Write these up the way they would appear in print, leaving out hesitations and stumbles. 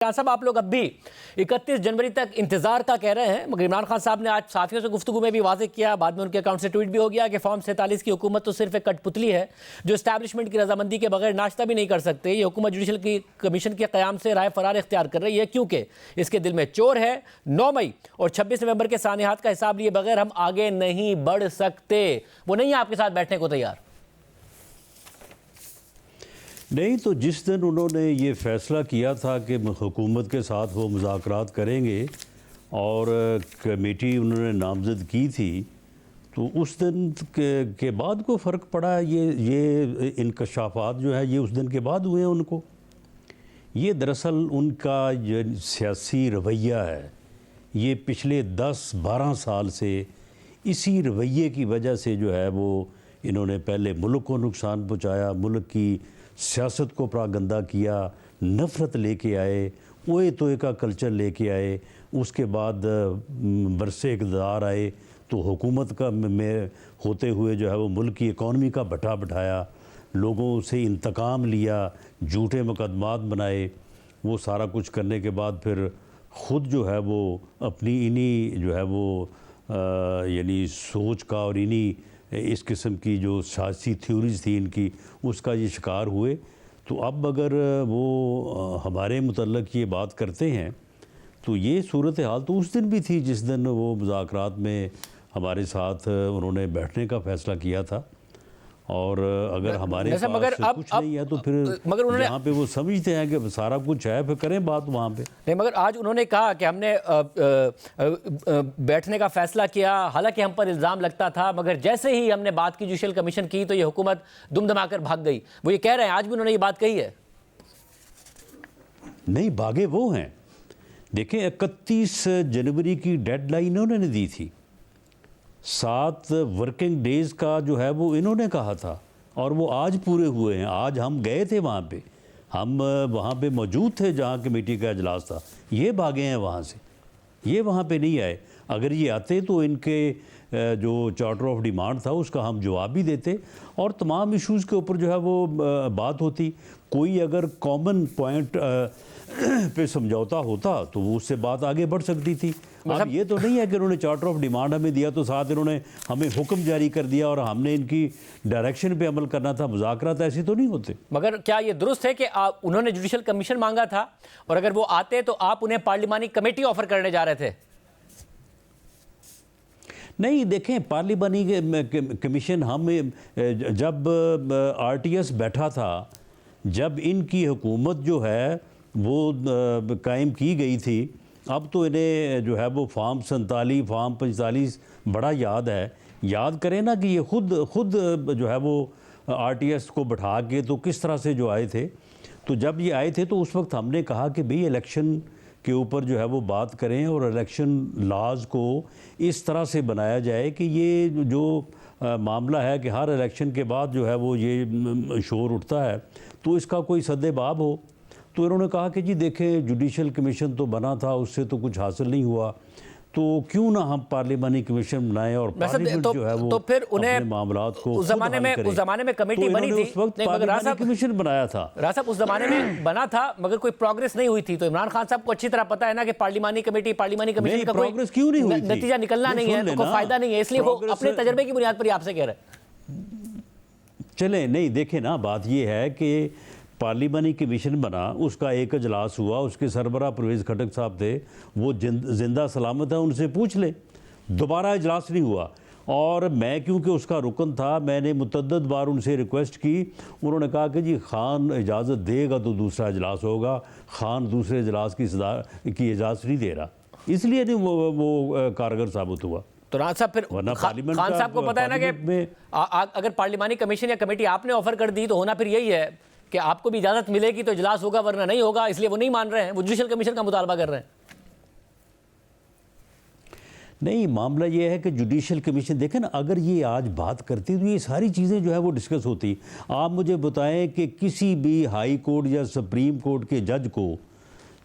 खान साहब, आप लोग अब भी 31 जनवरी तक इंतजार का कह रहे हैं, मगर इमरान खान साहब ने आज साथियों से गुफ्तगू में भी वाज़ेह किया, बाद में उनके अकाउंट से ट्वीट भी हो गया कि फॉर्म 47 की हुकूमत तो सिर्फ एक कठपुतली है जो एस्टैब्लिशमेंट की रजामंदी के बगैर नाश्ता भी नहीं कर सकते। ये हुकूमत जुडिशल कमीशन के क़याम से राय फरार इख्तियार कर रही है क्योंकि इसके दिल में चोर है। 9 मई और 26 नवंबर के सानिहात का हिसाब लिए बगैर हम आगे नहीं बढ़ सकते। वो नहीं है आपके साथ बैठने को तैयार। नहीं तो जिस दिन उन्होंने ये फ़ैसला किया था कि हुकूमत के साथ वो मुज़ाकरात करेंगे और कमेटी उन्होंने नामज़द की थी, तो उस दिन के बाद को फ़र्क पड़ा। ये इंकशाफात जो है ये उस दिन के बाद हुए हैं उनको। ये दरअसल उनका जो सियासी रवैया है ये पिछले 10-12 साल से इसी रवैये की वजह से जो है वो इन्होंने पहले मुल्क को नुकसान पहुँचाया, मुल्क की सियासत को प्रागंदा किया, नफ़रत लेके आए, ओए तोए का कल्चर लेके आए। उसके बाद बरसे इक़्तिदार आए तो हुकूमत का में होते हुए जो है वो मुल्क की इकॉनमी का भट्टा बिठाया, लोगों से इंतकाम लिया, झूठे मुकदमात बनाए। वो सारा कुछ करने के बाद फिर ख़ुद जो है वो अपनी इन्हीं जो है वो यानी सोच का और इन्हीं इस किस्म की जो सियासी थ्योरीज थी इनकी, उसका ये शिकार हुए। तो अब अगर वो हमारे मुतल्लक़ ये बात करते हैं तो ये सूरत हाल तो उस दिन भी थी जिस दिन वो मुज़ाकरात में हमारे साथ उन्होंने बैठने का फ़ैसला किया था। और अगर हमारे पास कुछ नहीं है तो फिर मगर उन्होंने यहाँ पे वो समझते हैं कि सारा कुछ है, फिर करें बात वहाँ पे। नहीं, मगर आज उन्होंने कहा कि हमने बैठने का फैसला किया, हालांकि हम पर इल्ज़ाम लगता था, मगर जैसे ही हमने बात की जुडिशल कमीशन की तो ये हुकूमत दुम दमाकर भाग गई। वो ये कह रहे हैं, आज भी उन्होंने ये बात कही है। नहीं, भागे वो हैं। देखें 31 जनवरी की डेडलाइन उन्होंने दी थी, 7 वर्किंग डेज़ का जो है वो इन्होंने कहा था और वो आज पूरे हुए हैं। आज हम गए थे वहाँ पे, हम वहाँ पे मौजूद थे जहाँ कमेटी का इजलास था। ये भागे हैं वहाँ से, ये वहाँ पे नहीं आए। अगर ये आते तो इनके जो चार्टर ऑफ डिमांड था उसका हम जवाब भी देते और तमाम इश्यूज़ के ऊपर जो है वो बात होती। कोई अगर कॉमन पॉइंट पे समझौता होता तो वो उससे बात आगे बढ़ सकती थी। अब ये तो नहीं है कि उन्होंने चार्टर ऑफ डिमांड हमें दिया तो साथ इन्होंने हमें हुक्म जारी कर दिया और हमने इनकी डायरेक्शन पे अमल करना था। मुज़ाकरात ऐसे तो नहीं होते। मगर क्या ये दुरुस्त है कि उन्होंने जुडिशल कमीशन मांगा था और अगर वो आते तो आप उन्हें पार्लिमानी कमेटी ऑफर करने जा रहे थे? नहीं, देखें पार्लिमानी कमीशन हम जब RTS बैठा था, जब इनकी हुकूमत जो है वो कायम की गई थी, अब तो इन्हें जो है वो फॉर्म 47 फॉर्म 45 बड़ा याद है। याद करें ना कि ये खुद जो है वो RTS को बैठा के तो किस तरह से जो आए थे। तो जब ये आए थे तो उस वक्त हमने कहा कि भाई इलेक्शन के ऊपर जो है वो बात करें और इलेक्शन लॉज को इस तरह से बनाया जाए कि ये जो मामला है कि हर इलेक्शन के बाद जो है वो ये शोर उठता है तो इसका कोई सद्देबाब हो। तो इन्होंने कहा कि जी देखें जुडिशल कमीशन तो बना था, उससे तो कुछ हासिल नहीं हुआ, तो क्यों ना हम पार्लिमानी कमीशन बनाएं और पार्लियामेंट जो है वो तो फिर उन्हें मामलात को उस ज़माने में कमेटी तो बनी थी, उस वक्त पार्लियामेंट कमीशन बनाया था। राजा साहब उस ज़माने में बना था मगर कोई प्रोग्रेस नहीं हुई थी। तो इमरान खान साहब को अच्छी तरह पता है ना कि पार्लियामानी कमेशन का प्रोग्रेस क्यों नहीं हुई, नतीजा निकलना नहीं है, तो कोई फायदा नहीं है, इसलिए वो अपने तजर्बे की बुनियाद पर आपसे कह रहे हैं। चले नहीं, देखें ना बात ये है कि पार्लिमानी कमीशन बना, उसका एक इजलास हुआ, उसके सरबराह परवेज़ खटक साहब थे, वो जिंदा सलामत है, उनसे पूछ लें। दोबारा इजलास नहीं हुआ और मैं क्योंकि उसका रुकन था, मैंने मुतअद्दिद बार उनसे रिक्वेस्ट की। उन्होंने कहा कि जी खान इजाज़त देगा तो दूसरा इजलास होगा, खान दूसरे इजलास की इजाज़त नहीं दे रहा, इसलिए नहीं वो कारगर साबित हुआ। तो राज साहब फिर खान साहब को पता है ना कि अगर पार्लिमानी कमीशन या कमेटी आपने ऑफर कर दी तो होना फिर यही है कि आपको भी इजाजत मिलेगी तो इजलास होगा वरना नहीं होगा, इसलिए वो नहीं मान रहे हैं, वो जुडिशल कमीशन का मुतालबा कर रहे हैं। नहीं, मामला ये है कि जुडिशल कमीशन देखें ना, अगर ये आज बात करती तो ये सारी चीज़ें जो है वो डिस्कस होती। आप मुझे बताएं कि किसी भी हाई कोर्ट या सुप्रीम कोर्ट के जज को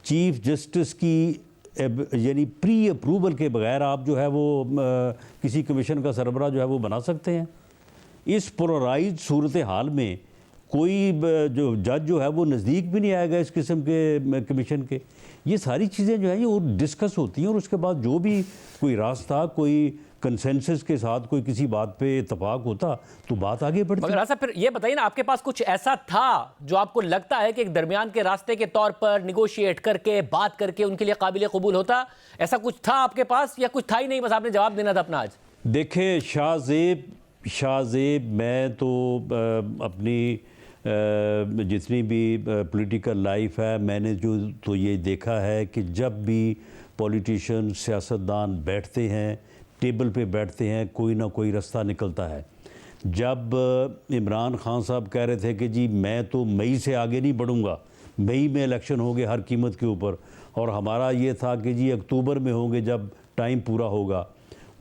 चीफ जस्टिस की यानी प्री अप्रूवल के बगैर आप जो है वो किसी कमीशन का सरबराह जो है वो बना सकते हैं? इस पोलराइज्ड सूरत हाल में कोई जो जज जो है वो नज़दीक भी नहीं आएगा इस किस्म के कमीशन के। ये सारी चीज़ें जो है ये वो डिस्कस होती हैं और उसके बाद जो भी कोई रास्ता, कोई कंसेंसस के साथ कोई किसी बात पे इत्तेफाक होता तो बात आगे बढ़ती। मगर साहब फिर ये बताइए ना, आपके पास कुछ ऐसा था जो आपको लगता है कि एक दरमियान के रास्ते के तौर पर निगोशिएट करके, बात करके उनके लिए काबिल कबूल होता? ऐसा कुछ था आपके पास या कुछ था ही नहीं, बस आपने जवाब देना था अपना? आज देखे शाहजेब मैं तो अपनी जितनी भी पॉलिटिकल लाइफ है मैंने जो तो ये देखा है कि जब भी पॉलिटिशियन, सियासतदान बैठते हैं, टेबल पे बैठते हैं, कोई ना कोई रास्ता निकलता है। जब इमरान खान साहब कह रहे थे कि जी मैं तो मई से आगे नहीं बढ़ूँगा, मई में इलेक्शन होंगे हर कीमत के ऊपर, और हमारा ये था कि जी अक्टूबर में होंगे जब टाइम पूरा होगा।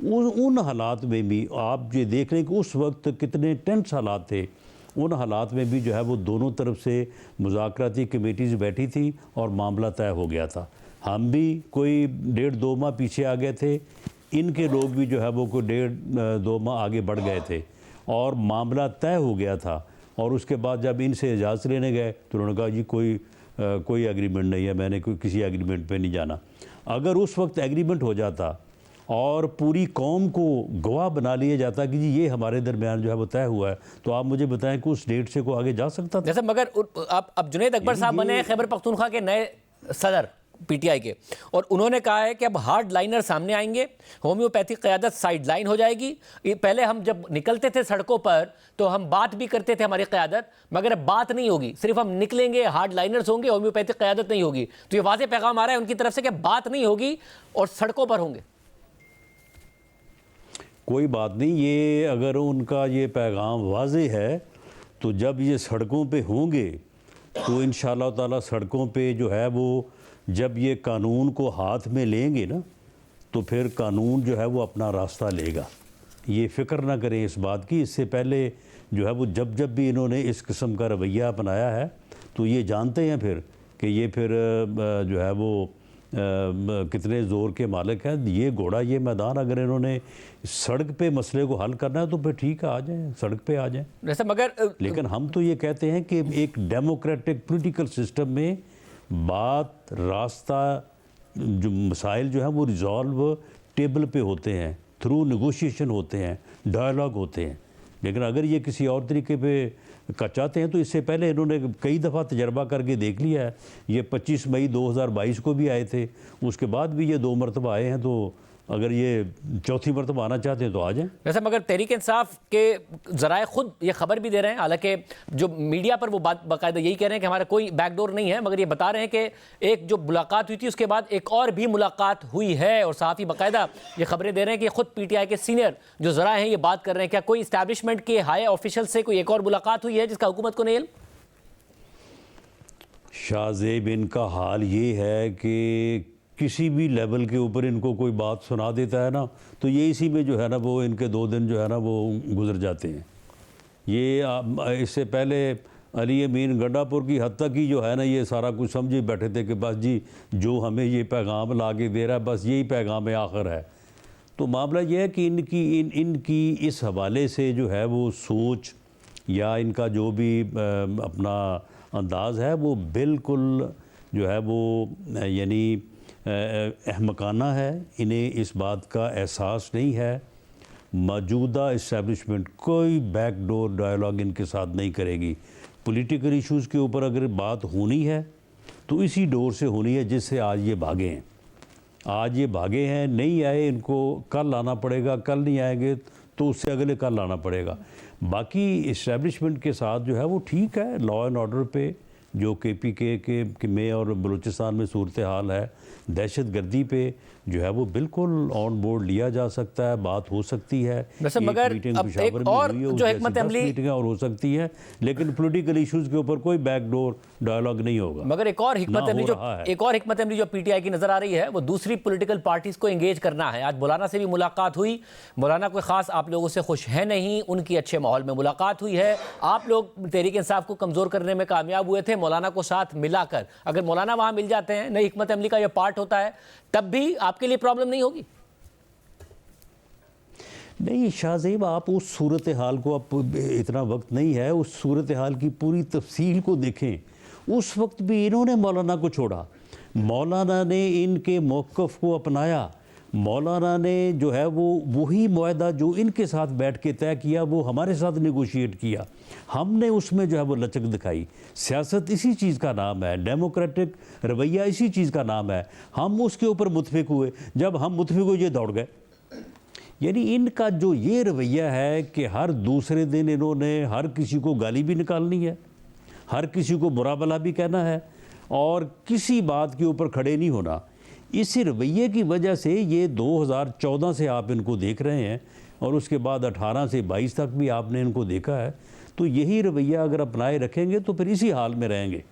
उन हालात में भी आप ये देख लें कि उस वक्त कितने टेंस हालात थे। उन हालात में भी जो है वो दोनों तरफ से मुज़ाकराती कमेटीज़ बैठी थी और मामला तय हो गया था। हम भी कोई 1.5-2 माह पीछे आ गए थे, इनके लोग भी जो है वो कोई 1.5-2 माह आगे बढ़ गए थे और मामला तय हो गया था। और उसके बाद जब इनसे इजाज़त लेने गए तो उन्होंने कहा जी कोई एग्रीमेंट नहीं है, मैंने किसी एग्रीमेंट पे नहीं जाना। अगर उस वक्त एग्रीमेंट हो जाता और पूरी कौम को गवाह बना लिया जाता कि जी ये हमारे दरमियान जो है वो तय हुआ है, तो आप मुझे बताएं कि उस डेट से को आगे जा सकता था? जैसे मगर अब जुनैद अकबर साहब बने खैबर पख्तूनख्वा के नए सदर पीटीआई के, और उन्होंने कहा है कि अब हार्ड लाइनर सामने आएंगे, होम्योपैथिक क़यादत साइड लाइन हो जाएगी। पहले हम जब निकलते थे सड़कों पर तो हम बात भी करते थे हमारी क़यादत, मगर अब बात नहीं होगी, सिर्फ हम निकलेंगे, हार्ड लाइनर्स होंगे, होम्योपैथिक क़यादत नहीं होगी। तो ये वाज़ेह पैगाम आ रहा है उनकी तरफ से कि बात नहीं होगी और सड़कों पर होंगे। कोई बात नहीं, ये अगर उनका ये पैगाम वाज़ेह है तो जब ये सड़कों पे होंगे तो इंशाअल्लाह ताला सड़कों पे जो है वो जब ये कानून को हाथ में लेंगे ना तो फिर कानून जो है वो अपना रास्ता लेगा। ये फ़िक्र ना करें इस बात की। इससे पहले जो है वो जब भी इन्होंने इस किस्म का रवैया अपनाया है तो ये जानते हैं फिर कि ये फिर जो है वो कितने ज़ोर के मालिक हैं। ये घोड़ा, ये मैदान, अगर इन्होंने सड़क पे मसले को हल करना है तो फिर ठीक है, आ जाएं, सड़क पे आ जाएं। वैसे मगर लेकिन हम तो ये कहते हैं कि एक डेमोक्रेटिक पॉलिटिकल सिस्टम में बात, रास्ता, जो मसाइल जो हैं वो रिजॉल्व टेबल पे होते हैं, थ्रू नेगोशिएशन होते हैं, डायलॉग होते हैं। लेकिन अगर ये किसी और तरीके पे का चाहते हैं तो इससे पहले इन्होंने कई दफ़ा तजर्बा करके देख लिया है। ये 25 मई 2022 को भी आए थे, उसके बाद भी ये 2 मरतबा आए हैं, तो अगर ये चौथी मरतबा आना चाहते हैं तो आ जाएं। वैसे मगर तहरीक इंसाफ के ज़राए खुद ये खबर भी दे रहे हैं, हालांकि जो मीडिया पर वो बात बाकायदा यही कह रहे हैं कि हमारा कोई बैकडोर नहीं है, मगर ये बता रहे हैं कि एक जो मुलाकात हुई थी उसके बाद एक और भी मुलाकात हुई है, और सहाफ़ी बाकायदा ये खबरें दे रहे हैं कि खुद पीटीआई के सीनियर जो ज़राए हैं ये बात कर रहे हैं। क्या कोई इस्टेब्लिशमेंट के हाई ऑफिशियल से कोई एक और मुलाकात हुई है जिसका हुकूमत को नहीं इल्म? शाहजेब, इनका हाल ये है कि किसी भी लेवल के ऊपर इनको कोई बात सुना देता है ना तो ये इसी में जो है ना वो इनके 2 दिन जो है ना वो गुजर जाते हैं। ये इससे पहले अली अमीन गंडापुर की हद तक ही जो है ना ये सारा कुछ समझे बैठे थे कि बस जी जो हमें ये पैगाम ला के दे रहा है बस यही पैगाम आखिर है। तो मामला ये है कि इनकी इस हवाले से जो है वो सोच या इनका जो भी अपना अंदाज़ है वो बिल्कुल जो है वो यानी अहमकाना है। इन्हें इस बात का एहसास नहीं है। मौजूदा इस्टेब्लिशमेंट कोई बैकडोर डायलॉग इनके साथ नहीं करेगी। पॉलिटिकल इश्यूज़ के ऊपर अगर बात होनी है तो इसी डोर से होनी है जिससे आज ये भागे हैं। आज ये भागे हैं, नहीं आए, इनको कल आना पड़ेगा, कल नहीं आएंगे तो उससे अगले कल आना पड़ेगा। बाकी इस्टेब्लिशमेंट के साथ जो है वो ठीक है, लॉ एंड ऑर्डर पे जो KPK के में और बलूचिस्तान में सूरत हाल है, दहशत गर्दी पे जो है वो बिल्कुल ऑन बोर्ड लिया जा सकता है, बात हो सकती है। वैसे मगर अब एक और जो हिकमत अमली मीटिंग और हो सकती है, लेकिन पॉलिटिकल इश्यूज़ के ऊपर कोई बैकडोर डायलॉग नहीं होगा। मगर एक और हिकमत अमली जो पीटीआई की नजर आ रही है वो दूसरी पॉलिटिकल पार्टीज को एंगेज करना है। आज मौलाना से भी मुलाकात हुई, मौलाना कोई खास आप लोगों से खुश है नहीं, उनकी अच्छे माहौल में मुलाकात हुई है। आप लोग तहरीक इंसाफ को कमज़ोर करने में कामयाब हुए थे मौलाना को साथ मिलाकर। अगर मौलाना वहां मिल जाते हैं, नई हिकमत अमली का यह पार्ट होता है, तब भी आपके लिए प्रॉब्लम नहीं होगी? नहीं शाहज़ेब, आप उस सूरत हाल को, आप इतना वक्त नहीं है, उस सूरत हाल की पूरी तफसील को देखें। उस वक्त भी इन्होंने मौलाना को छोड़ा, मौलाना ने इनके मौक़िफ़ को अपनाया, मौलाना ने जो है वो वही मुआहदा जो इनके साथ बैठ के तय किया वो हमारे साथ नेगोशिएट किया, हमने उसमें जो है वो लचक दिखाई। सियासत इसी चीज़ का नाम है, डेमोक्रेटिक रवैया इसी चीज़ का नाम है। हम उसके ऊपर मुतफिक हुए, जब हम मुतफिक हुए ये दौड़ गए। यानी इनका जो ये रवैया है कि हर दूसरे दिन इन्होंने हर किसी को गाली भी निकालनी है, हर किसी को बुरा भला भी कहना है और किसी बात के ऊपर खड़े नहीं होना, इस रवैये की वजह से ये 2014 से आप इनको देख रहे हैं और उसके बाद 18 से 22 तक भी आपने इनको देखा है। तो यही रवैया अगर अपनाए रखेंगे तो फिर इसी हाल में रहेंगे।